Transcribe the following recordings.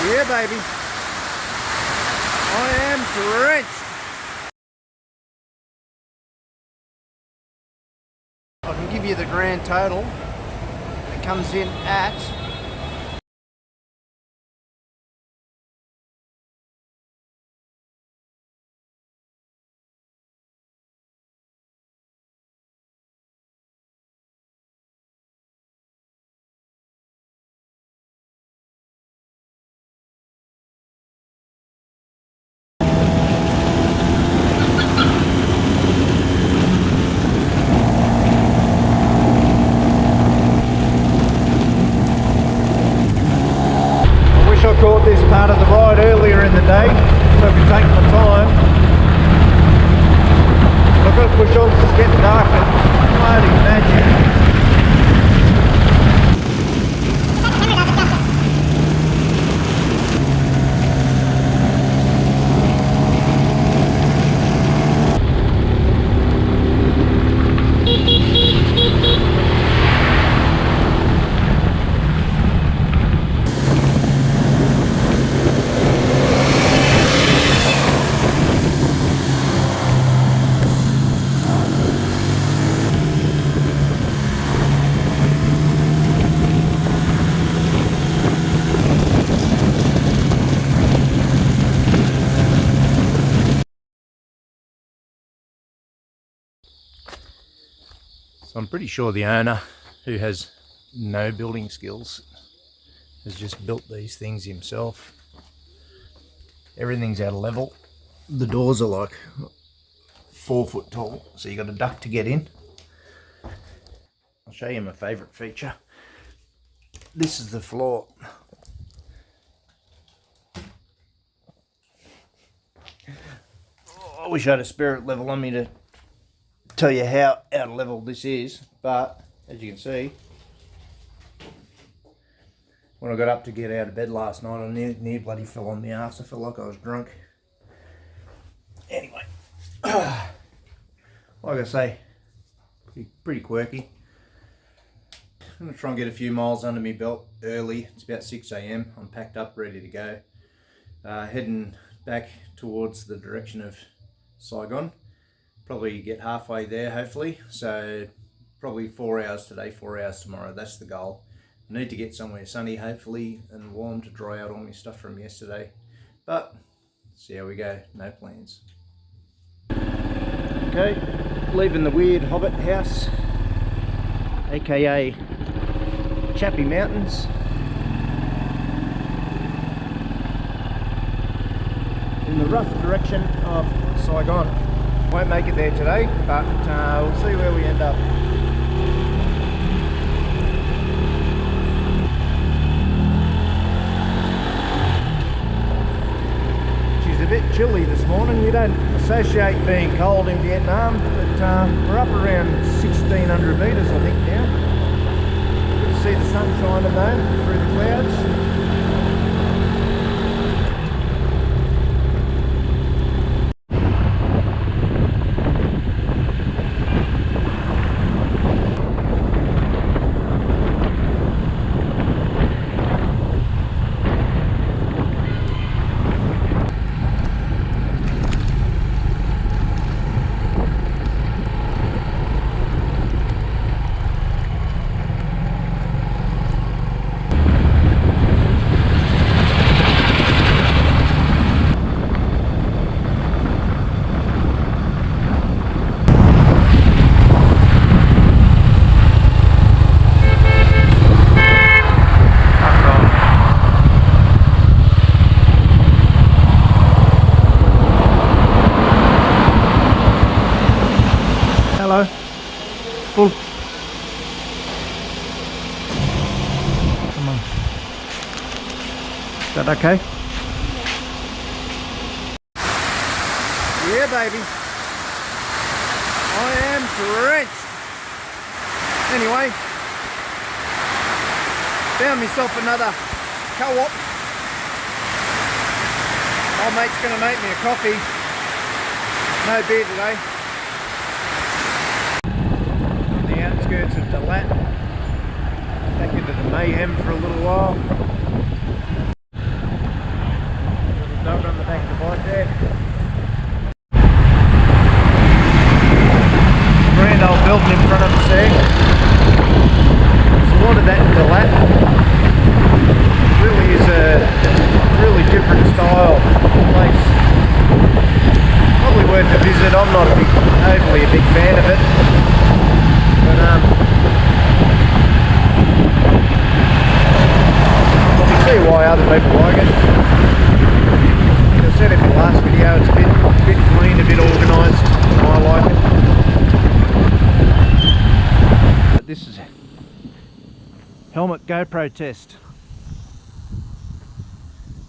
Yeah, baby. I am drenched. I can give you the grand total. It comes in at I caught this part of the ride earlier in the day, so if you take my time, I've got to push on because it's getting dark, but bloody magic. So I'm pretty sure the owner, who has no building skills, has just built these things himself. Everything's out of level. The doors are like 4 foot tall, so you got a duct to get in. I'll show you my favourite feature. This is the floor. I wish I had a spirit level on me to tell you how out of level this is, but as you can see, when I got up to get out of bed last night, I near bloody fell on my ass. I felt like I was drunk. Anyway, like I say, pretty quirky. I'm going to try and get a few miles under my belt early. It's about 6 AM. I'm packed up, ready to go. Heading back towards the direction of Saigon. Probably get halfway there, hopefully. So probably 4 hours today, 4 hours tomorrow. That's the goal. I need to get somewhere sunny, hopefully, and warm to dry out all my stuff from yesterday. But see how we go. No plans. Okay, leaving the weird hobbit house, aka Chappie Mountains, in the rough direction of Saigon. Won't make it there today, but we'll see where we end up. She's a bit chilly this morning. You don't associate being cold in Vietnam, but we're up around 1,600 metres I think now. Good to see the sun shining though through the clouds. Hello. Full. Come on. Is that okay? Yeah, baby. I am drenched. Anyway, found myself another co-op. Old mate's going to make me a coffee. No beer today. Outskirts of Dalat, back into the mayhem for a little while. Really different style place. Probably worth a visit. I'm not overly a big fan of it, but I can see why other people like it. As I said in the last video, it's a bit clean, a bit organised. I like it. But this is helmet GoPro test.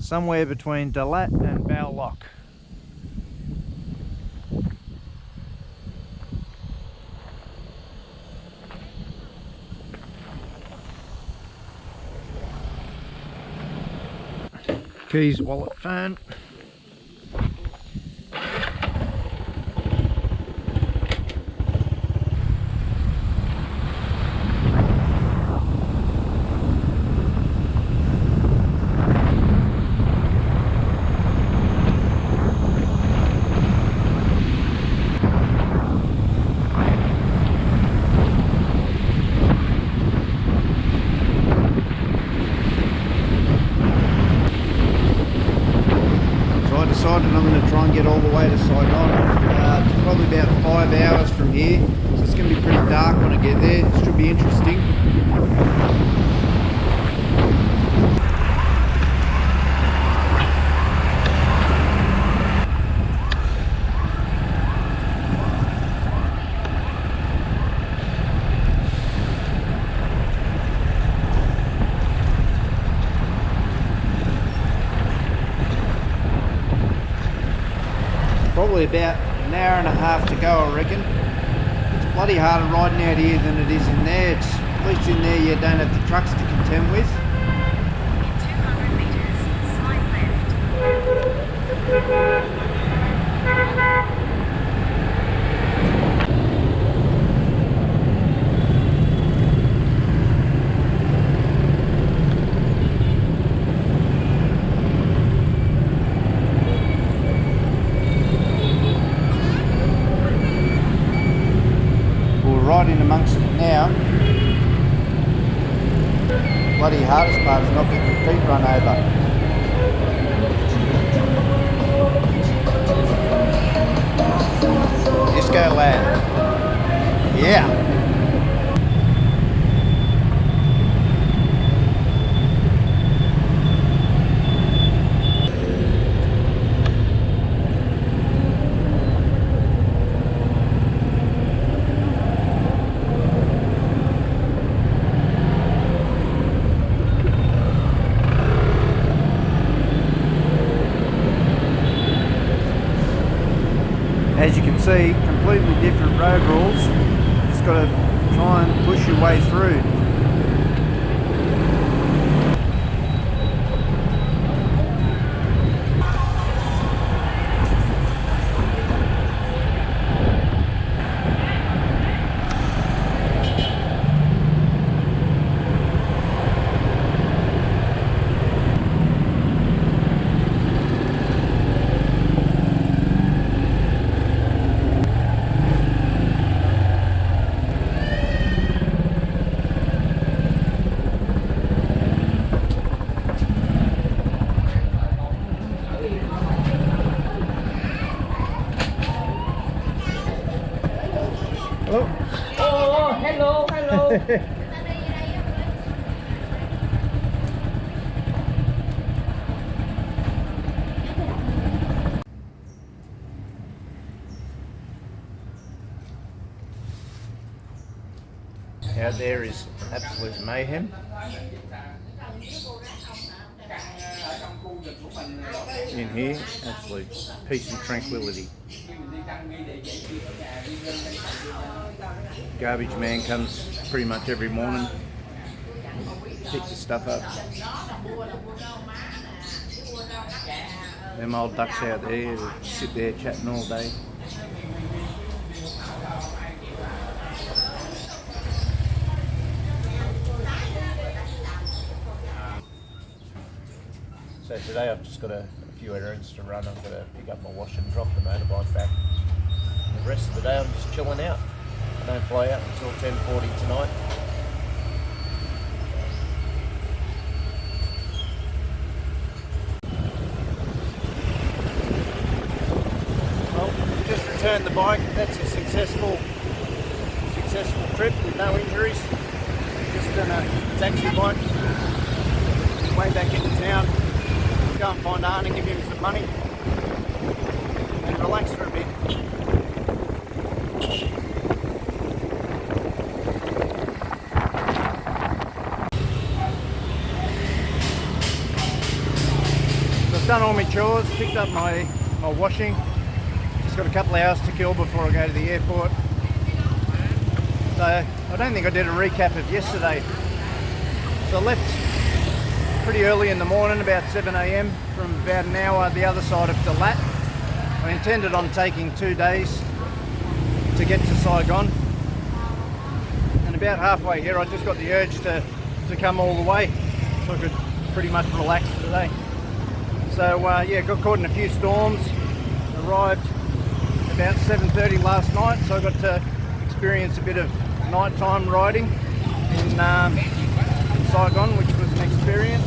Somewhere between Dalat and Bow Lock. Keys, wallet, phone. Decided I'm going to try and get all the way to Saigon. It's probably about 5 hours from here, so it's going to be pretty dark when I get there. It should be interesting. Probably about an hour and a half to go, I reckon. It's bloody harder riding out here than it is in there. It's, at least in there you don't have the trucks to contend with. In 200 meters, slide left. Right in amongst it now. Bloody hardest part is not getting your feet run over. Just go, lad. Yeah. As you can see, completely different road rules. Just got to try and push your way through. Hello. Oh, hello, hello. Out there is absolute mayhem. In here, absolute peace and tranquility. Garbage man comes pretty much every morning, picks the stuff up. Them old ducks out there that sit there chatting all day. So today I've just got a few errands to run. I've got to pick up my wash and drop the motorbike back. And the rest of the day I'm just chilling out. I don't fly out until 10:40 tonight. land the bike. That's a successful trip with no injuries. Just on a taxi bike. Way back into town. Go and find Arne and give him some money. And relax for a bit. I've done all my chores, picked up my washing. Just got a couple of hours to kill before I go to the airport. So I don't think I did a recap of yesterday. So I left pretty early in the morning, about 7 AM from about an hour the other side of Dalat. I intended on taking 2 days to get to Saigon. And about halfway here I just got the urge to come all the way so I could pretty much relax today. So yeah, got caught in a few storms, arrived about 7:30 last night, so I got to experience a bit of nighttime riding in Saigon, which was an experience.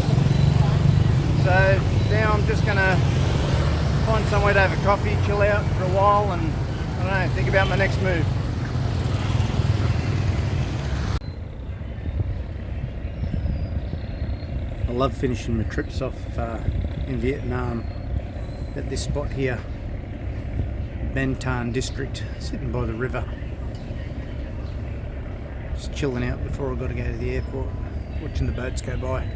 So now I'm just going to find somewhere to have a coffee, chill out for a while, and I don't know, think about my next move. I love finishing my trips off in Vietnam at this spot here, Ban Tan district, sitting by the river. Just chilling out before I've got to go to the airport, watching the boats go by.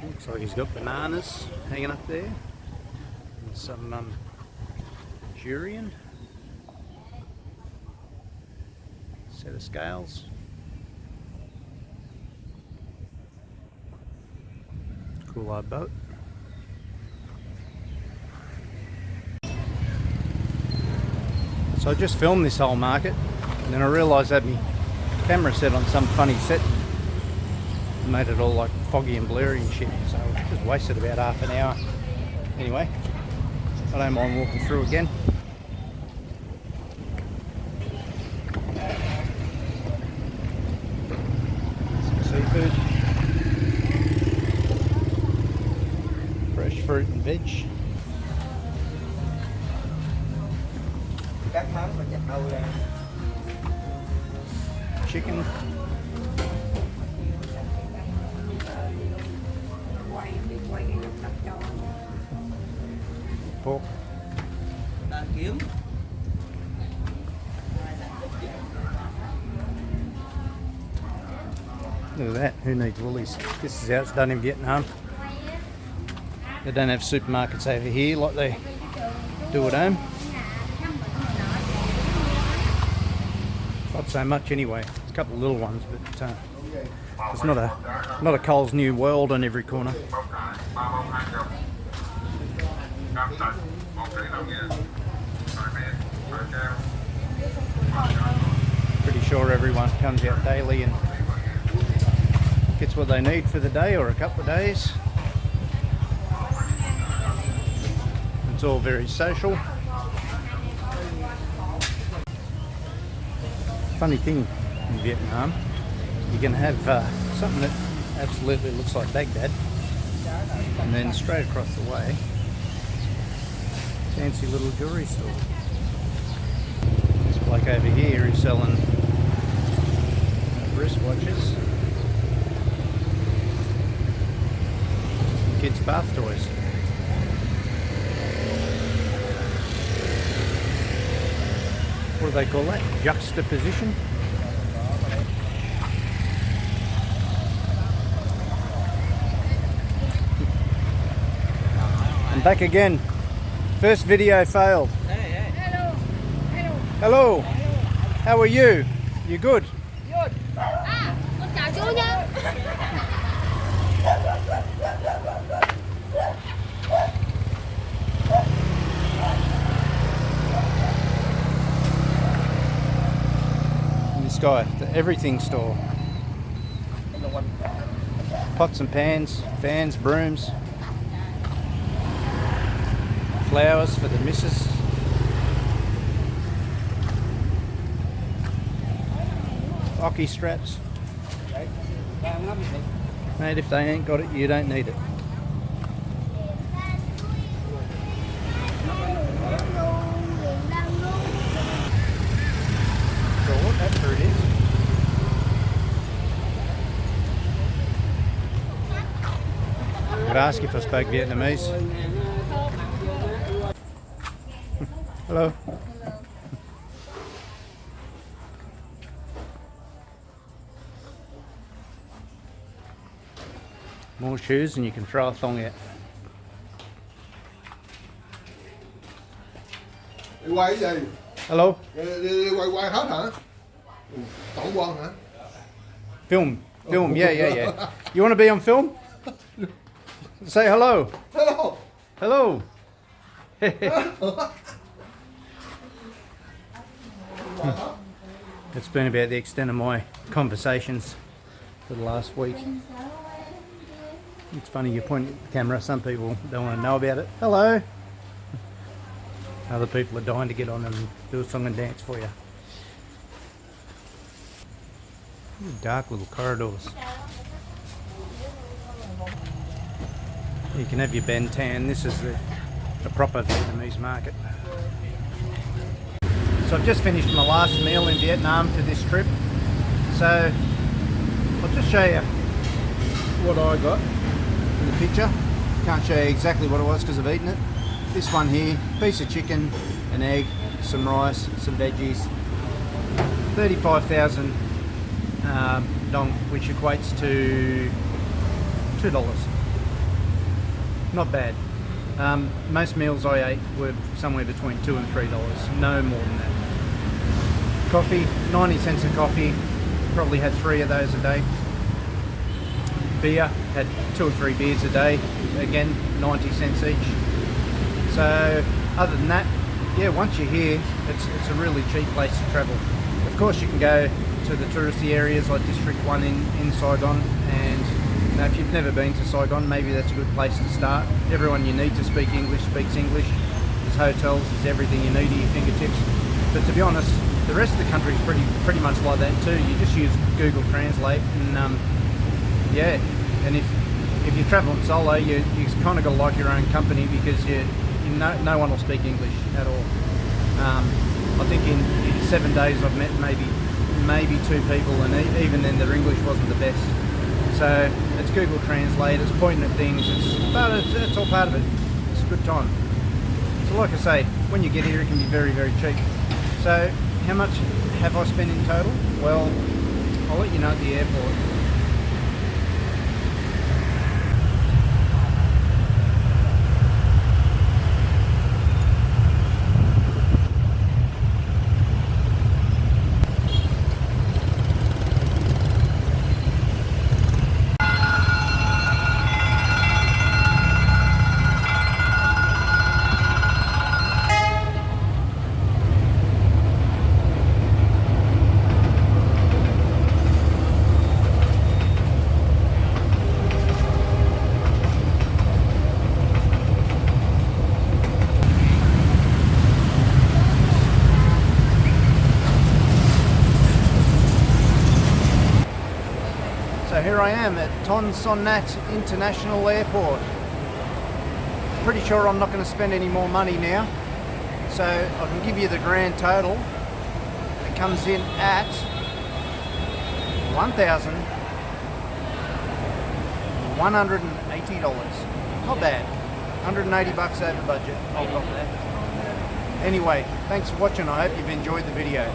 Looks like he's got bananas hanging up there, and some durian, set of scales. Cool old boat. So I just filmed this whole market, and then I realised I had my camera set on some funny set. Made it all like foggy and blurry and shit, so I just wasted about half an hour. Anyway, I don't mind walking through again. Some seafood, fresh fruit and veg. Chicken. Pork. Look at that, who needs woolies? This is how it's done in Vietnam. They don't have supermarkets over here like they do at home. Not so much anyway, there's a couple of little ones, but it's not a Coles New World on every corner. Pretty sure everyone comes out daily and gets what they need for the day or a couple of days. It's all very social. Funny thing in Vietnam, you can have something that absolutely looks like Baghdad, and then straight across the way, fancy little jewellery store. This bloke over here is selling wristwatches, kids' bath toys. What do they call that? Juxtaposition? I'm back again. First video failed. Hello. Hello. How are you? You good? Con chào chú nhé. this guy, the everything store. Pots and pans, fans, brooms, flowers for the missus. Hockey straps. Mate, if they ain't got it, you don't need it. Sure what that fruit is. I'd ask if I spoke Vietnamese. Hello. More shoes and you can throw a thong out. Đi quay cái gì? Hello. Đi quay hết hả? Tổng quân hả? Film. Yeah. You want to be on film? Say hello. Hello. Hello. It's been about the extent of my conversations for the last week. It's funny you point at the camera, some people don't want to know about it. Hello! Other people are dying to get on and do a song and dance for you. Dark little corridors. You can have your Ben Tan. This is the proper Vietnamese market. So I've just finished my last meal in Vietnam for this trip. So I'll just show you what I got in the picture. Can't show you exactly what it was because I've eaten it. This one here, piece of chicken, an egg, some rice, some veggies. 35,000 dong, which equates to $2. Not bad. Most meals I ate were somewhere between $2 and $3, no more than that. Coffee, 90 cents a coffee, probably had 3 of those a day. Beer, had 2 or 3 beers a day, again 90 cents each. So other than that, yeah, once you're here, it's a really cheap place to travel. Of course you can go to the touristy areas like District 1 in Saigon, and you know, if you've never been to Saigon, maybe that's a good place to start. Everyone you need to speak English speaks English. There's hotels, there's everything you need at your fingertips. But to be honest, the rest of the country is pretty much like that too. You just use Google Translate, and yeah. And if you're traveling solo, you kind of got to like your own company, because no one will speak English at all. I think in 7 days I've met maybe 2 people, and even then their English wasn't the best. So it's Google Translate, it's pointing at things, it's all part of it. It's a good time. So like I say, when you get here it can be very, very cheap. So how much have I spent in total? Well, I'll let you know at the airport. So here I am at Ton Son Nhat International Airport. Pretty sure I'm not going to spend any more money now, so I can give you the grand total. It comes in at $1,180. Not bad. 180 bucks over budget. I'll cop that. Anyway, thanks for watching. I hope you've enjoyed the video.